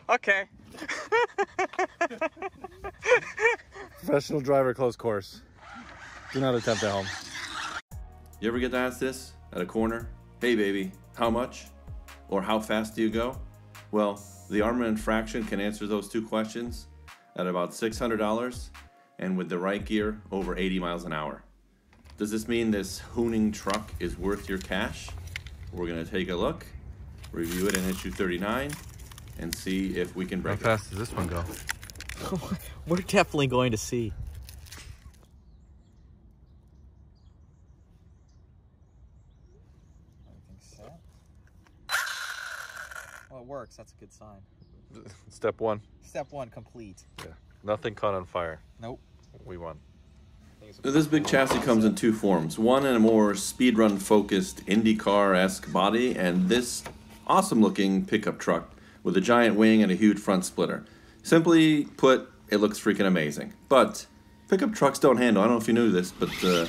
Okay. Professional driver close course. Do not attempt at home. You ever get asked this at a corner? Hey baby, how much? Or how fast do you go? Well, the Arrma Infraction can answer those two questions at about $600 and with the right gear over 80 miles an hour. Does this mean this hooning truck is worth your cash? We're gonna take a look, review it in issue 39, and see if we can break it. How fast does this one go? We're definitely going to see. Everything's set. Well, it works. That's a good sign. Step one. Step one complete. Yeah. Nothing caught on fire. Nope. We won. This big chassis comes in two forms. One in a more speedrun focused IndyCar-esque body, and this awesome looking pickup truck with a giant wing and a huge front splitter. Simply put, it looks freaking amazing. But pickup trucks don't handle. I don't know if you knew this, but the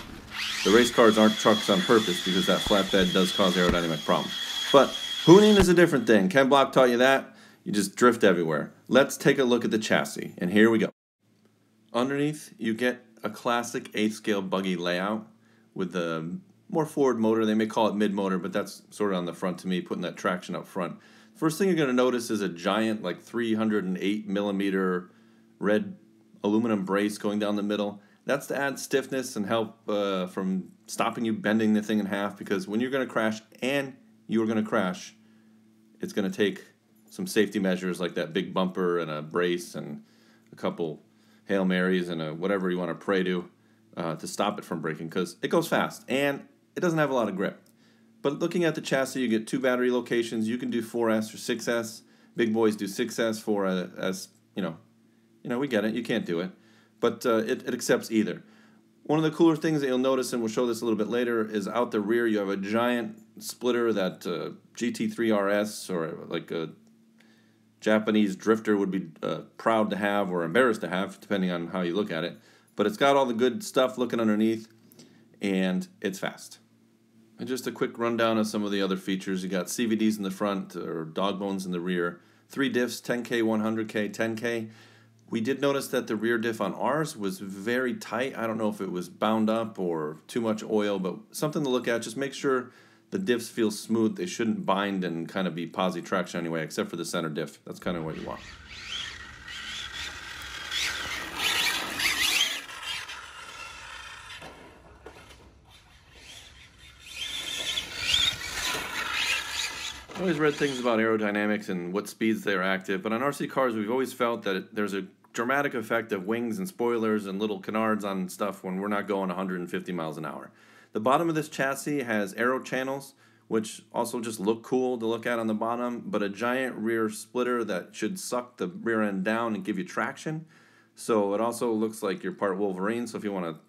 race cars aren't trucks on purpose because that flatbed does cause aerodynamic problems. But hooning is a different thing. Ken Block taught you that. You just drift everywhere. Let's take a look at the chassis, and here we go. Underneath, you get a classic 8th scale buggy layout with the more forward motor. They may call it mid-motor, but that's sort of on the front to me, putting that traction up front. First thing you're going to notice is a giant, like 308 millimeter red aluminum brace going down the middle. That's to add stiffness and help from stopping you bending the thing in half, because when you're going to crash, and you are going to crash, it's going to take some safety measures like that big bumper and a brace and a couple Hail Marys and a whatever you want to pray to stop it from breaking, because it goes fast and it doesn't have a lot of grip. But looking at the chassis, you get 2 battery locations. You can do 4S or 6S. Big boys do 6S, 4S. You know, we get it. You can't do it, but it accepts either. One of the cooler things that you'll notice, and we'll show this a little bit later, is out the rear you have a giant splitter that GT3 RS or like a Japanese drifter would be proud to have or embarrassed to have, depending on how you look at it. But it's got all the good stuff looking underneath, and it's fast. And just a quick rundown of some of the other features. You got CVDs in the front, or dog bones in the rear. 3 diffs, 10K, 100K, 10K. We did notice that the rear diff on ours was very tight. I don't know if it was bound up or too much oil, but something to look at. Just make sure the diffs feel smooth. They shouldn't bind and kind of be posi traction anyway, except for the center diff. That's kind of what you want. I always read things about aerodynamics and what speeds they're active, but on RC cars we've always felt that there's a dramatic effect of wings and spoilers and little canards on stuff when we're not going 150 miles an hour. The bottom of this chassis has aero channels, which also just look cool to look at on the bottom, but a giant rear splitter that should suck the rear end down and give you traction. So it also looks like you're part Wolverine, so if you want to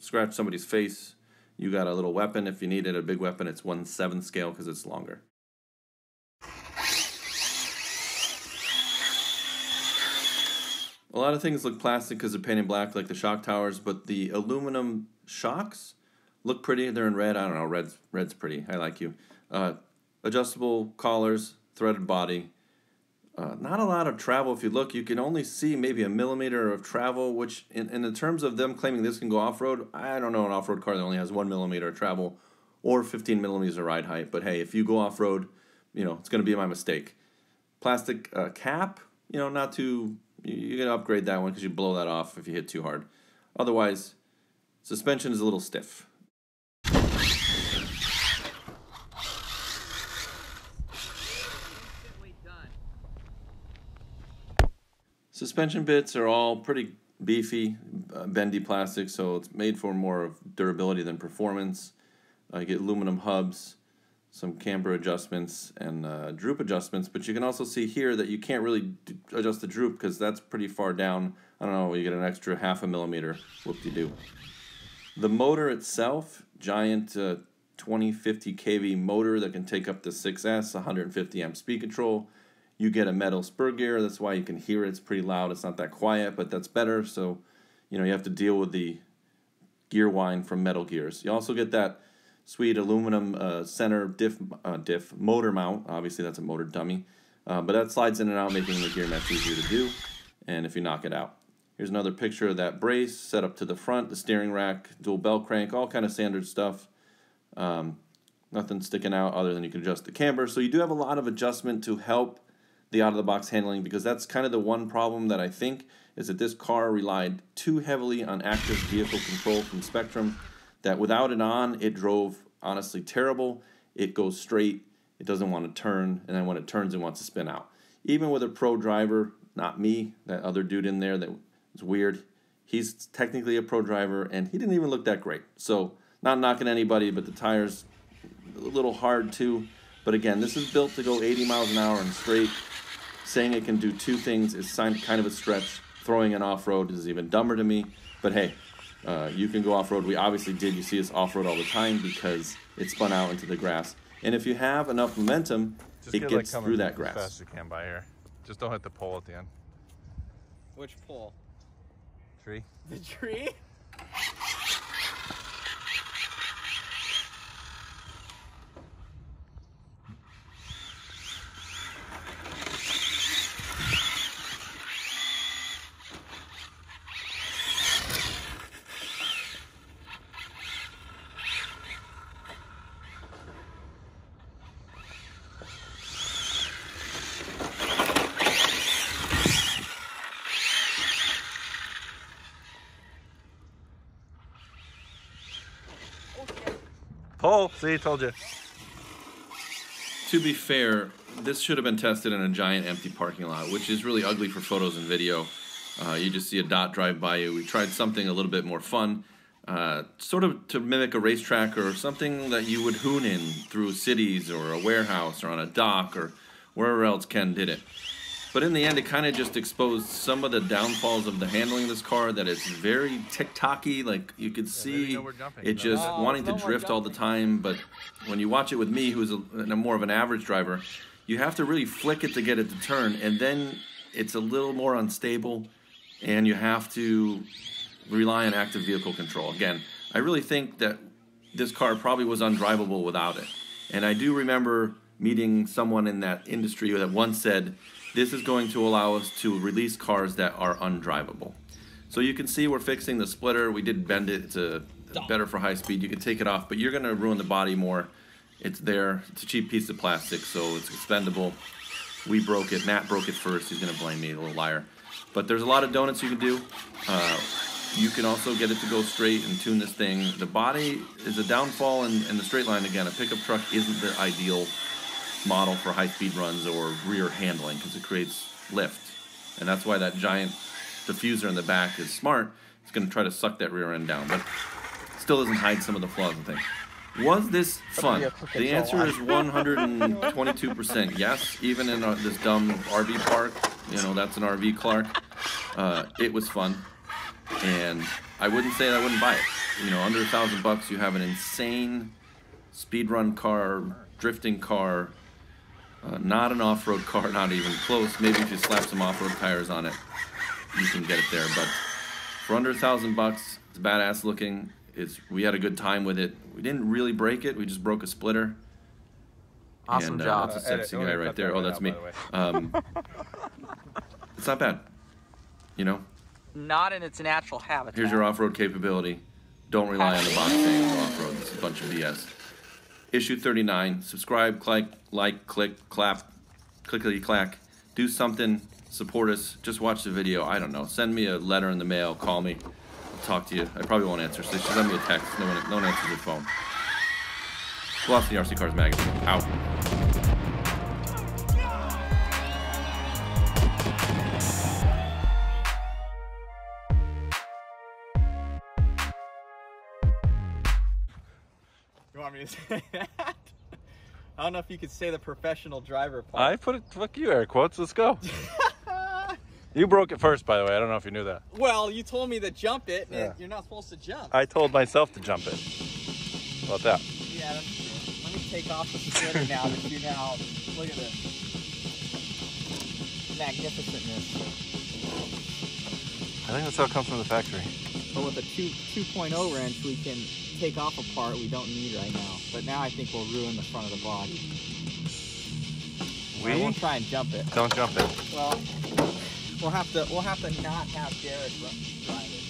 scratch somebody's face, you got a little weapon. If you needed a big weapon, it's 1/7 scale because it's longer. A lot of things look plastic because they're painted black like the shock towers, but the aluminum shocks look pretty. They're in red. I don't know. Red's pretty. I like you. Adjustable collars, threaded body. Not a lot of travel. If you look, you can only see maybe a millimeter of travel, which in the terms of them claiming this can go off-road, I don't know an off-road car that only has 1 millimeter of travel or 15 millimeters of ride height. But hey, if you go off-road, you know, it's going to be my mistake. Plastic cap, you know, not too... You're going to upgrade that one because you blow that off if you hit too hard. Otherwise, suspension is a little stiff. Suspension bits are all pretty beefy, bendy plastic, so it's made for more of durability than performance. You get aluminum hubs, some camber adjustments, and droop adjustments, but you can also see here that you can't really adjust the droop because that's pretty far down. I don't know, you get an extra 0.5 millimeter, whoop-de-doo. The motor itself, giant 2050 kV motor that can take up to 6S, 150 amp speed control. You get a metal spur gear, that's why you can hear it. It's pretty loud, it's not that quiet, but that's better, so you know you have to deal with the gear whine from metal gears. You also get that sweet aluminum center diff motor mount. Obviously that's a motor dummy. but that slides in and out, making the gear mesh easier to do, and if you knock it out. Here's another picture of that brace set up to the front, the steering rack, dual bell crank, all kind of standard stuff. Nothing sticking out other than you can adjust the camber. So you do have a lot of adjustment to help the out-of-the-box handling, because that's kind of the one problem that I think is that this car relied too heavily on active vehicle control from Spectrum, that without it on, it drove honestly terrible. It goes straight, it doesn't want to turn, and then when it turns, it wants to spin out. Even with a pro driver, not me, that other dude in there that was weird, he's technically a pro driver, and he didn't even look that great. So, not knocking anybody, but the tires a little hard too. But again, this is built to go 80 miles an hour and straight. Saying it can do two things is kind of a stretch. Throwing it off-road is even dumber to me. But hey, you can go off-road. We obviously did. You see us off-road all the time because it spun out into the grass. And if you have enough momentum, it gets through that grass. As fast as you can by here. Just don't hit the pole at the end. Which pole? Tree. The tree? Pole, see, told you. To be fair, this should have been tested in a giant empty parking lot, which is really ugly for photos and video. You just see a dot drive by you. We tried something a little bit more fun, sort of to mimic a racetrack or something that you would hoon in through cities or a warehouse or on a dock or wherever else Ken did it. But in the end, it kind of just exposed some of the downfalls of the handling of this car, that it's very tick-tocky. Like, you could see it just wanting to drift all the time. But when you watch it with me, who's a more of an average driver, you have to really flick it to get it to turn. And then it's a little more unstable, and you have to rely on active vehicle control. Again, I really think that this car probably was undrivable without it. And I do remember meeting someone in that industry that once said, this is going to allow us to release cars that are undrivable. So you can see we're fixing the splitter. We did bend it. It's better for high speed. You can take it off, but you're going to ruin the body more. It's there. It's a cheap piece of plastic, so it's expendable. We broke it. Matt broke it first. He's going to blame me, a little liar. But there's a lot of donuts you can do. You can also get it to go straight and tune this thing. The body is a downfall in the straight line. Again, a pickup truck isn't the ideal model for high-speed runs or rear handling because it creates lift. And that's why that giant diffuser in the back is smart. It's going to try to suck that rear end down, but still doesn't hide some of the flaws and things. Was this fun? The answer is 122% yes. Even in this dumb RV park, you know, that's an RV Clark. It was fun, and I wouldn't say that I wouldn't buy it. You know, under $1,000, you have an insane speed run car, drifting car. Not an off-road car, not even close. Maybe if you slap some off-road tires on it, you can get it there. But for under $1,000, it's badass looking. We had a good time with it. We didn't really break it. We just broke a splitter. Awesome job. That's a sexy guy right there. Oh, that's me. It's not bad. You know? Not in its natural habitat. Here's your off-road capability. Don't rely on the box saying go off-road. It's a bunch of BS. Issue 39. Subscribe, like, click, clap, clickety clack. Do something. Support us. Just watch the video. I don't know. Send me a letter in the mail. Call me. I'll talk to you. I probably won't answer. So just send me a text. No one answers your phone. Velocity RC Cars Magazine. Out. You want me to say that? I don't know if you could say the professional driver part. I put it, fuck you, air quotes. Let's go. You broke it first, by the way. I don't know if you knew that. Well, you told me to jump it, and Yeah. you're not supposed to jump. I told myself to jump it. How about that? Yeah, that's true. Let me take off the splitter now that you now. Look at this. Magnificentness. I think that's how it comes from the factory. But with a 2.0 wrench, we can take off a part we don't need right now. But now I think we'll ruin the front of the body. I won't try and jump it. Don't jump it. Well, we'll have to not have Jared drive it.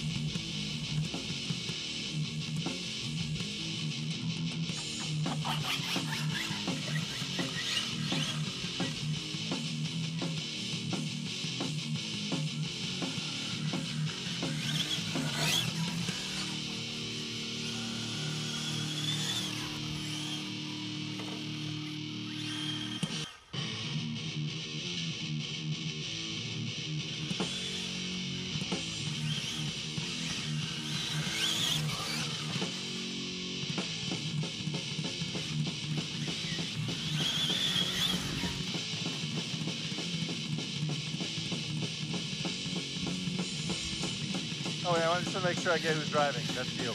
Oh yeah, I wanted to make sure I get who's driving. That's you.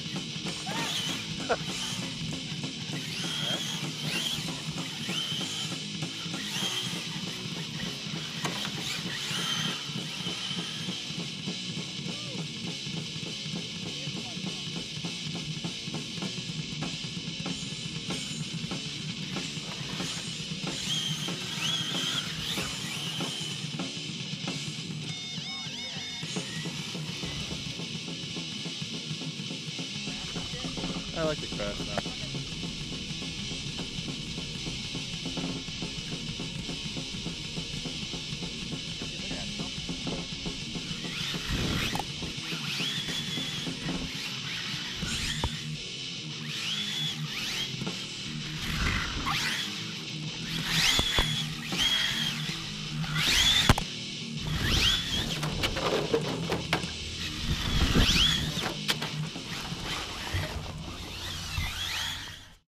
I like the crash now.